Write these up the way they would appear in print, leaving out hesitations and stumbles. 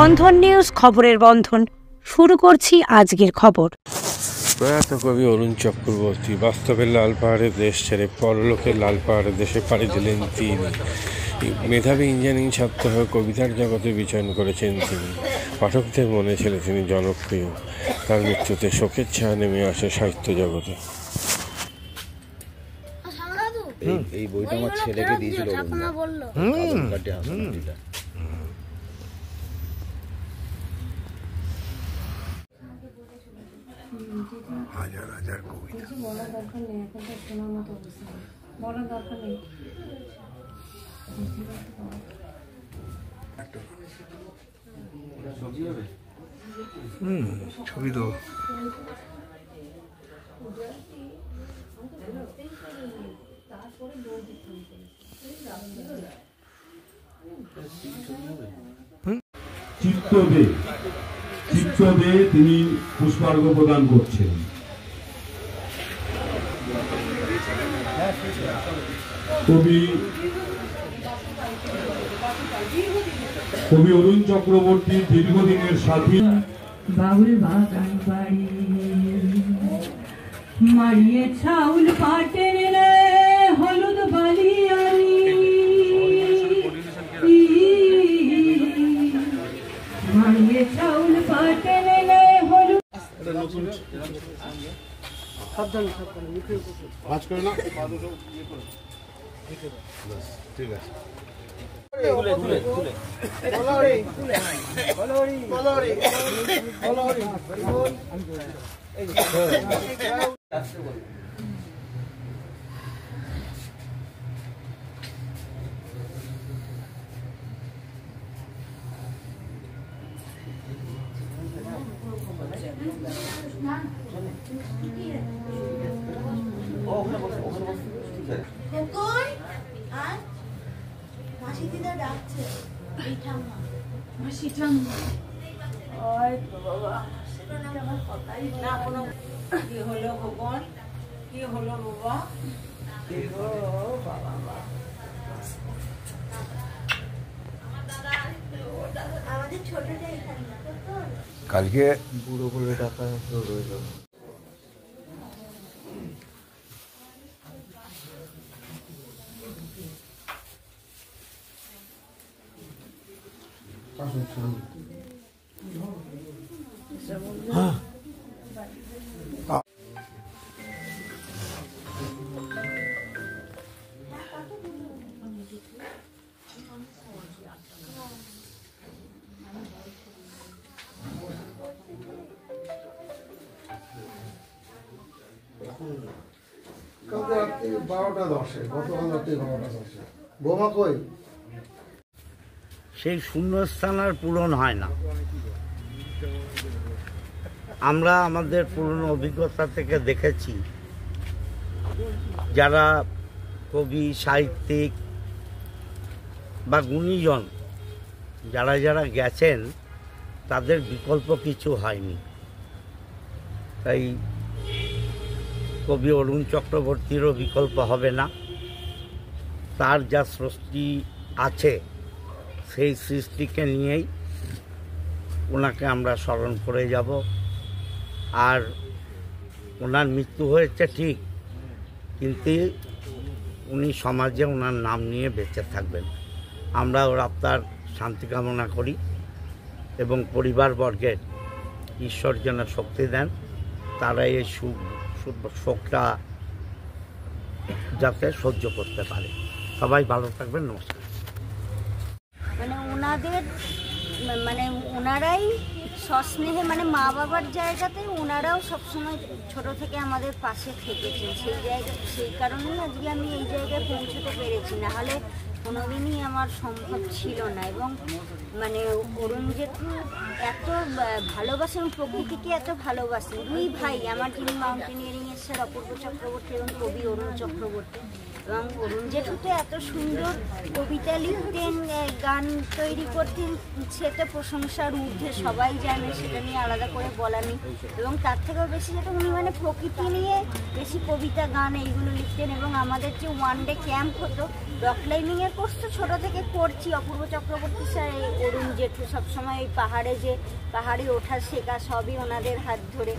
বন্ধন news, খবরের বন্ধন। শুরু করছি আজকের খবর। প্রয়াত কবি অরুণ চক্রবর্তী বাস্তবে লাল পাহাড়ের দেশ ছেড়ে পরলোকের লাল পাহাড়ের দেশে পাড়ি দিলেন তিনি। মেধাবী ইঞ্জিনিয়ারিং ছাত্র হয়ে কবিতার জগতে বিচরণ করেছেন তিনি। পাঠকদের মনে ছিলেন তিনি জনপ্রিয়। তার মৃত্যুতে শোকের ছায়া নেমে আসে সাহিত্য জগতে। এই বইটা আমার ছেলেকে দিয়েছিল হাজার হাজার কবিতা বলার দরকার নেই, এখন তো শোনার মতো অবস্থা বলার দরকার নেই। ছবি তো চিত্তদে তিনি পুষ্পার্ঘ প্রদান করছেন। কবি অরুণ চক্রবর্তী দীর্ঘদিনের সাথী। বাউল বাগান বাড়ি মারিয়ে ছাউল পাটের হলুদ বালি আনি মারিয়ে ছাউল পাটের হলুদ। ঠিক আছে। মাসি দিদা ডাকছে, মাসি কি হলো খবর? কি হলো বাবা? আমাদের ছোটটাই কালকে বুড়ো করে টাকা রইল। সেই শূন্যস্থান আর পূরণ হয় না। আমরা আমাদের পুরনো অভিজ্ঞতা থেকে দেখেছি, যারা কবি, সাহিত্যিক বা গুণীজন যারা যারা গেছেন, তাদের বিকল্প কিছু হয়নি। তাই কবি অরুণ চক্রবর্তীরও বিকল্প হবে না। তার যা সৃষ্টি আছে, সেই সৃষ্টিকে নিয়েই ওনাকে আমরা স্মরণ করে যাব। আর ওনার মৃত্যু হয়েছে ঠিক, কিন্তু উনি সমাজে ওনার নাম নিয়ে বেঁচে থাকবেন। আমরা ওর আত্মার শান্তি কামনা করি এবং পরিবারবর্গের ঈশ্বর যেন শক্তি দেন, তারা এই শোকটা যাতে সহ্য করতে পারে। সবাই ভালো থাকবেন, নমস্কার। ওনারাই সস্নেহে মা বাবার জায়গাতে ওনারাও সবসময় ছোট থেকে আমাদের পাশে থেকেছেন। সেই কারণেই আজকে আমি এই জায়গায় পৌঁছতে পেরেছি, না হলে কোনোদিনই আমার সম্ভব ছিল না। এবং অরুণ জেঠু এত ভালোবাসেন, প্রকৃতিকে এত ভালোবাসেন। দুই ভাই আমার, যিনি মাউন্টেনিয়ারিংয়ের স্যার অপূর্ব চক্রবর্তী এবং কবি অরুণ চক্রবর্তী, এবং অরুণ জেঠু তো এত সুন্দর কবিতা লিখতেন, গান তৈরি করতেন, সেটা প্রশংসার ঊর্ধ্বে, সবাই জানে, সেটা নিয়ে আলাদা করে বলা নেই। এবং তার থেকেও বেশি যেটা উনি মানে প্রকৃতি নিয়ে বেশি কবিতা, গান এইগুলো লিখতেন। এবং আমাদের যে ওয়ান ডে ক্যাম্প হতো, রক ক্লাইম্বিংয়ের কোর্স তো ছোটো থেকে করছি, অপূর্ব চক্রবর্তী স্যার, এই অরুণ জেঠু সবসময় এই পাহাড়ে ওঠা শেখা সবই ওনাদের হাত ধরে।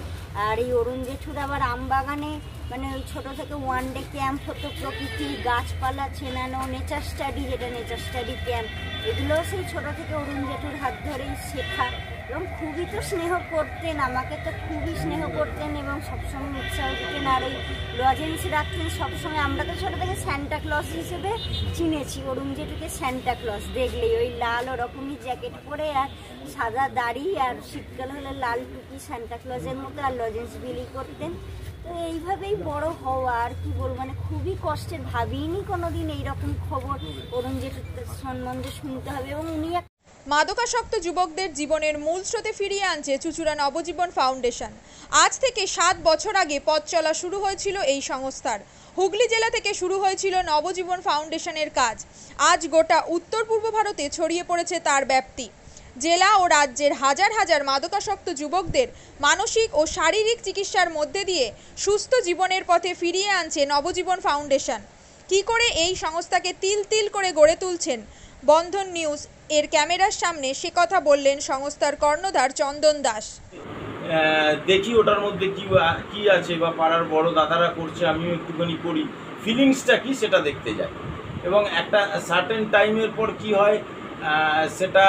আর এই অরুণ জেঠুর আবার আমবাগানে মানে ওই ছোটো থেকে ওয়ান ডে ক্যাম্প হতো, প্রকৃতি, গাছপালা চেনানো, নেচার স্টাডি, যেটা নেচার স্টাডি ক্যাম্প, এগুলোও সেই ছোটো থেকে অরুণ জেঠুর হাত ধরেই শেখা। এবং খুবই তো স্নেহ করতেন, আমাকে তো খুবই স্নেহ করতেন এবং সবসময় উৎসাহ দিতেন। আর ওই লজেন্স রাখতেন সবসময়। আমরা তো ছোটো থেকে স্যান্টা ক্লজ হিসেবে চিনেছি অরুণ জেঠুকে, স্যান্টা ক্লজ দেখলেই ওই লাল ওরকমই জ্যাকেট পরে আর সাদা দাড়ি, আর শীতকাল হলে লাল টুপি, স্যান্টা ক্লজের মতো, আর লজেন্স বিলি করতেন। তো এইভাবেই বড় হওয়া, আর কি বলবো, মানে খুবই কষ্টের, ভাবিনি কোনোদিন এইরকম খবর অরুণ জেঠুর সম্বন্ধে শুনতে হবে। এবং উনি মাদকাসক্ত যুবকদের জীবনের মূল স্রোতে ফিরিয়ে আনছে চুঁচুড়া নবজীবন ফাউন্ডেশন। আজ থেকে 7 বছর আগে পথ চলা শুরু হয়েছিল এই সংস্থার। হুগলি জেলা থেকে শুরু হয়েছিল নবজীবন ফাউন্ডেশনের কাজ। আজ গোটা উত্তর পূর্ব ভারতে ছড়িয়ে পড়েছে তার ব্যাপ্তি। জেলা ও রাজ্যের হাজার হাজার মাদকাসক্ত যুবকদের মানসিক ও শারীরিক চিকিৎসার মধ্যে দিয়ে সুস্থ জীবনের পথে ফিরিয়ে আনছে নবজীবন ফাউন্ডেশন। কী করে এই সংস্থাকে তিল তিল করে গড়ে তুলছেন বন্ধন নিউজ এর ক্যামেরার সামনে, সে কথা বললেন সংস্থার কর্ণধার চন্দন দাস। দেখি ওটার মধ্যে কি আছে, বা পাড়ার বড় দাদারা করছে, আমিও একটুখানি করি, ফিলিংসটা কি সেটা দেখতে যাই। এবং একটা সার্টেন টাইমের পর কি হয়, সেটা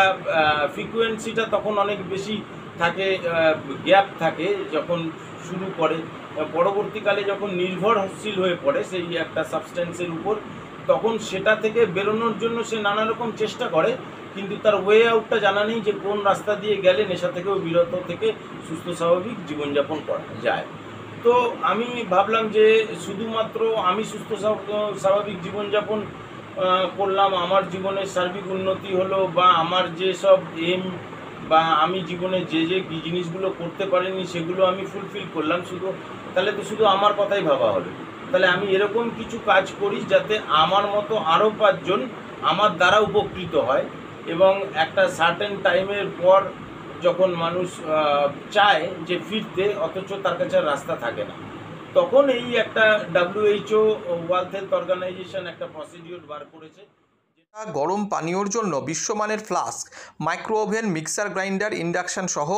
ফ্রিকোয়েন্সিটা তখন অনেক বেশি থাকে, গ্যাপ থাকে যখন শুরু করে। পরবর্তীকালে যখন নির্ভরশীল হয়ে পড়ে সেই একটা সাবস্টেন্সের উপর, তখন সেটা থেকে বেরোনোর জন্য সে নানা রকম চেষ্টা করে, কিন্তু তার ওয়ে আউটটা জানা নেই যে কোন রাস্তা দিয়ে গেলে নেশা থেকেও বিরত থেকে সুস্থ স্বাভাবিক জীবনযাপন করা যায়। তো আমি ভাবলাম যে শুধুমাত্র আমি সুস্থ স্বাভাবিক জীবনযাপন করলাম, আমার জীবনের সার্বিক উন্নতি হলো, বা আমার যেসব এম বা আমি জীবনে যে জিনিসগুলো করতে পারিনি সেগুলো আমি ফুলফিল করলাম, তাহলে তো শুধু আমার কথাই ভাবা হলো। তাহলে আমি এরকম কিছু কাজ করি যাতে আমার মতো আরও 5 জন আমার দ্বারা উপকৃত হয়। এবং একটা সার্টেন টাইমের পর যখন মানুষ চায় যে ফিরতে, অথচ তার কাছে রাস্তা থাকে না, তখন এই একটা WHO ওয়ার্ল্ড হেলথ অর্গানাইজেশন একটা প্রসিডিউর বার করেছে। গরম পানীয়র জন্য বিশ্বমানের flask, micro oven, mixer grinder, induction সহ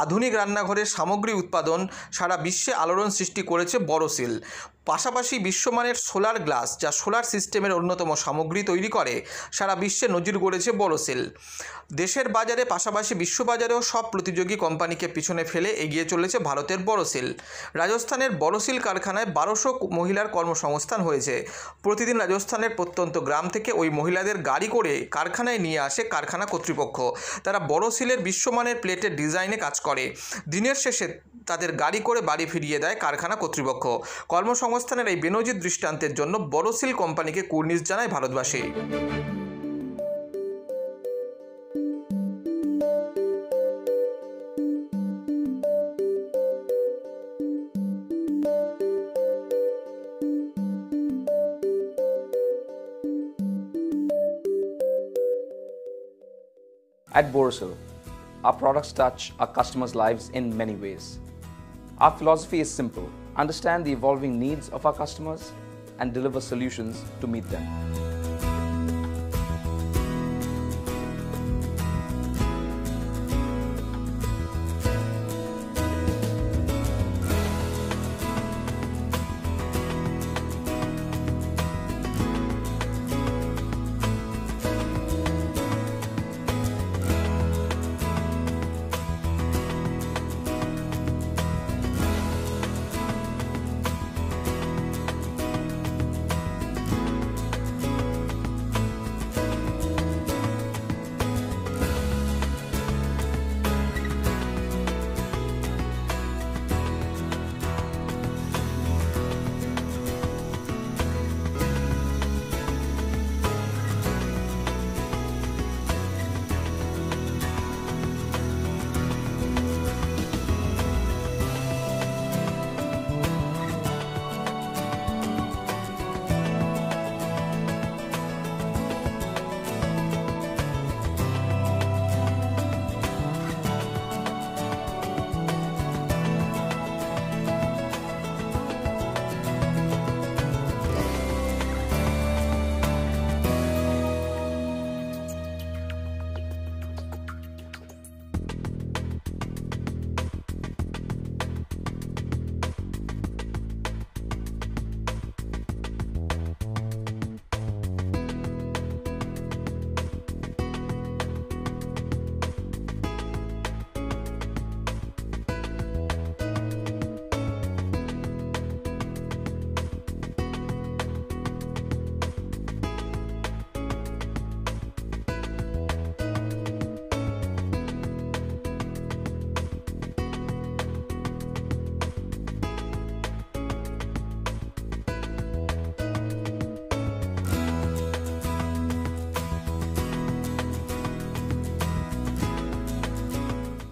আধুনিক রান্নাঘরের সামগ্রী উৎপাদন সারা বিশ্বে আলোড়ন সৃষ্টি করেছে বড়সিল। পাশাপাশি বিশ্বমানের সোলার গ্লাস, যা সোলার সিস্টেমের অন্যতম সামগ্রী তৈরি করে, সারা বিশ্বে নজির গড়েছে বড়সিল। দেশের বাজারে পাশাপাশি বিশ্ববাজারেও সব প্রতিযোগী কোম্পানিকে পিছনে ফেলে এগিয়ে চলেছে ভারতের বড়সিল। রাজস্থানের বড়সিল কারখানায় 1200 মহিলার কর্মসংস্থান হয়েছে। প্রতিদিন রাজস্থানের প্রত্যন্ত গ্রাম থেকে ওই মহিলাদের গাড়ি করে কারখানায় নিয়ে আসে কারখানা কর্তৃপক্ষ। তারা বড়সিলের বিশ্বমানের প্লেটের ডিজাইনে কাজ করে। দিনের শেষে তাদের গাড়ি করে বাড়ি ফিরিয়ে দেয় কারখানা কর্তৃপক্ষ। কর্মসংস্থানের এই বেনজির দৃষ্টান্তের জন্য বড়সিল কোম্পানিকে কুর্নিশ জানায় ভারতবাসী। At Borosil, our products touch our customers' lives in many ways. Our philosophy is simple: understand the evolving needs of our customers and deliver solutions to meet them.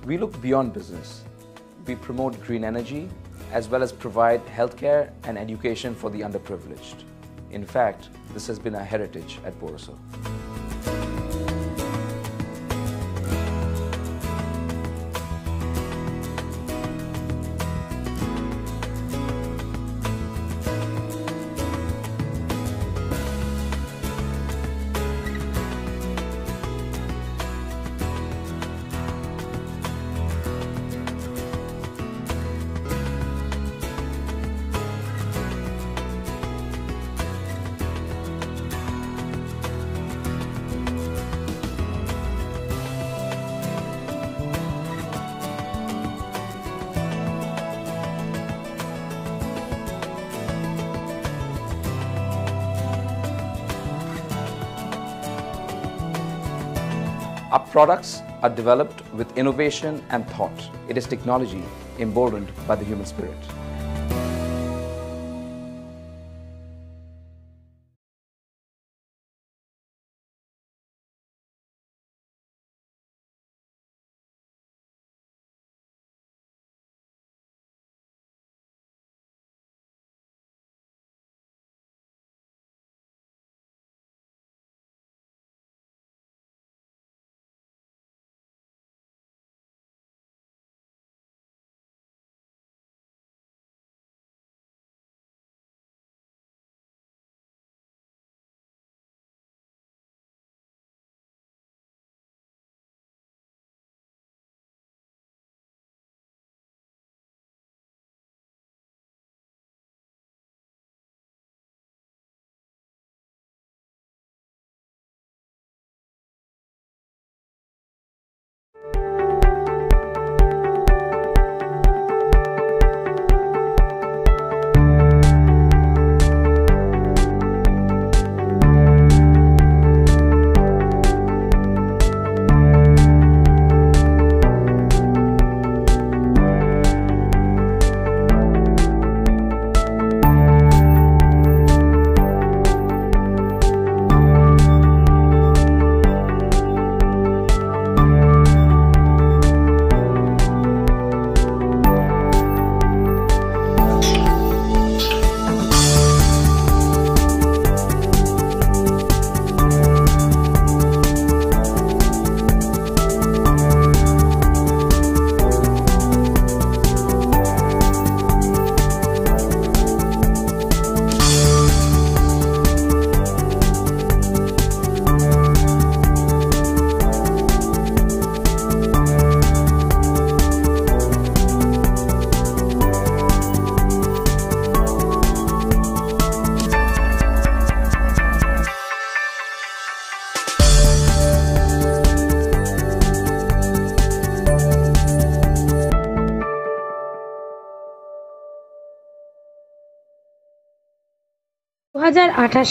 We look beyond business. We promote green energy as well as provide healthcare and education for the underprivileged. In fact, this has been our heritage at Borosil. Our products are developed with innovation and thought. It is technology emboldened by the human spirit.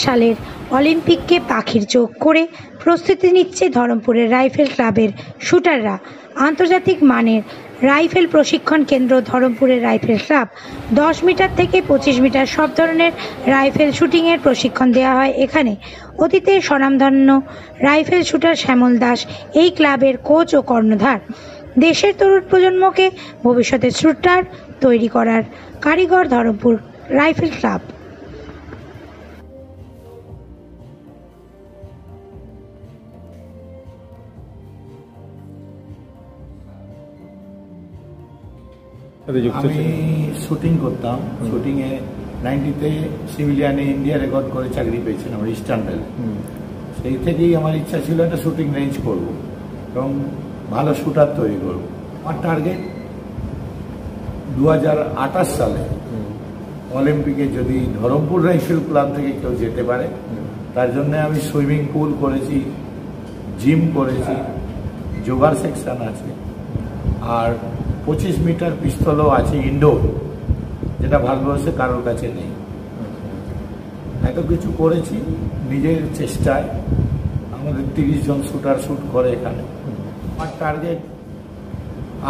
সালের অলিম্পিককে পাখির চোখ করে প্রস্তুতি নিচ্ছে ধরমপুরের rifle ক্লাবের শুটাররা। আন্তর্জাতিক মানের rifle প্রশিক্ষণ কেন্দ্র ধরমপুরের রাইফেল ক্লাব 10 মিটার থেকে 25 মিটার সব ধরনের রাইফেল শুটিংয়ের প্রশিক্ষণ দেওয়া হয় এখানে। অতীতের স্বনামধন্য রাইফেল শুটার শ্যামল দাস এই ক্লাবের কোচ ও কর্ণধার। দেশের তরুণ প্রজন্মকে ভবিষ্যতে শুটার তৈরি করার কারিগর ধরমপুর রাইফেল ক্লাব। আমি শুটিং করতাম, শুটিংয়ে 90-তে সিভিলিয়ানে ইন্ডিয়া রেকর্ড করে চাকরি পেয়েছিলাম ইস্টার্ন রেল। সেই থেকেই আমার ইচ্ছা ছিল একটা শুটিং রেঞ্জ করব এবং ভালো শুটার তৈরি করব। আমার টার্গেট 2028 সালে অলিম্পিকে যদি ধরমপুর রাইফেল ক্লাব থেকে কেউ যেতে পারে, তার জন্য আমি সুইমিং পুল করেছি, জিম করেছি, যোগার সেকশন আছে, আর 25 মিটার পিস্তলও আছে ইনডোর, যেটা ভারতবর্ষে কারোর কাছে নেই। এত কিছু করেছি নিজের চেষ্টায়। আমাদের 30 জন শুটার শুট করে এখানে। আমার টার্গেট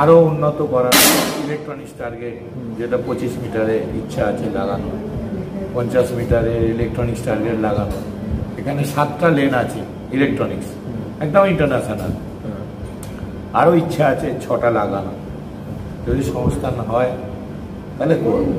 আরও উন্নত করার, ইলেকট্রনিক্স টার্গেট, যেটা 25 মিটারে ইচ্ছা আছে লাগানো, 50 মিটারের ইলেকট্রনিক্স টার্গেট লাগানো। এখানে 7টা লেন আছে ইলেকট্রনিক্স, একদম ইন্টারন্যাশনাল। আরও ইচ্ছা আছে 6টা লাগানো, যদি সংস্থান হয় তাহলে করব।